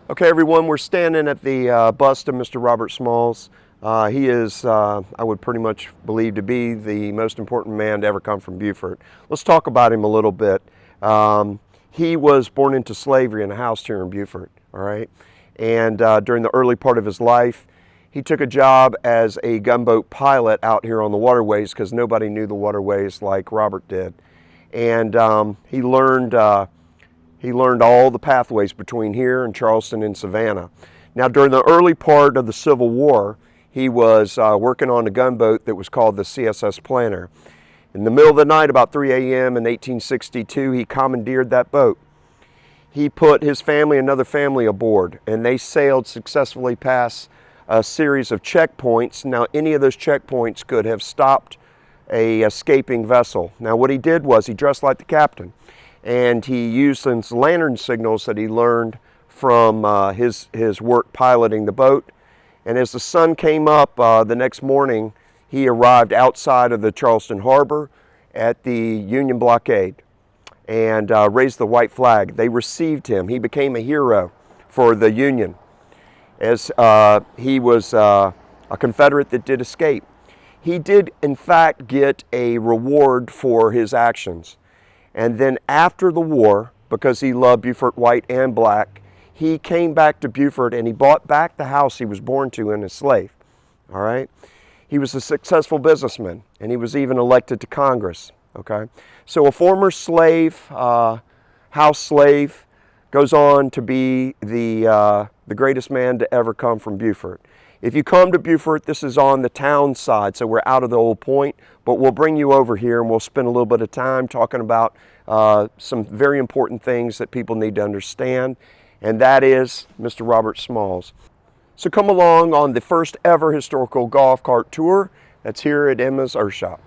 Okay, everyone, we're standing at the bust of Mr. Robert Smalls. He is, I would pretty much believe, to be the most important man to ever come from Beaufort. Let's talk about him a little bit. He was born into slavery in a house here in Beaufort, all right? And during the early part of his life, he took a job as a gunboat pilot out here on the waterways because nobody knew the waterways like Robert did. And he learned all the pathways between here and Charleston and Savannah. Now, during the early part of the Civil War, he was working on a gunboat that was called the CSS Planter. In the middle of the night, about 3 a.m. in 1862, he commandeered that boat. He put his family, another family, aboard, and they sailed successfully past a series of checkpoints. Now, any of those checkpoints could have stopped a escaping vessel. Now, what he did was he dressed like the captain, and he used some lantern signals that he learned from his work piloting the boat. And as the sun came up the next morning, he arrived outside of the Charleston harbor at the Union blockade and raised the white flag. They received him. He became a hero for the Union, as he was a Confederate that did escape. He did, in fact, get a reward for his actions. And then after the war, because he loved Beaufort white and black, he came back to Beaufort and he bought back the house he was born to in as slave. All right? He was a successful businessman, and he was even elected to Congress. Okay? So a former slave, house slave, goes on to be the greatest man to ever come from Beaufort. If you come to Beaufort, this is on the town side, so we're out of the Old Point, but we'll bring you over here and we'll spend a little bit of time talking about some very important things that people need to understand, and that is Mr. Robert Smalls. So come along on the first ever historical golf cart tour that's here at Emma's Earth Shop.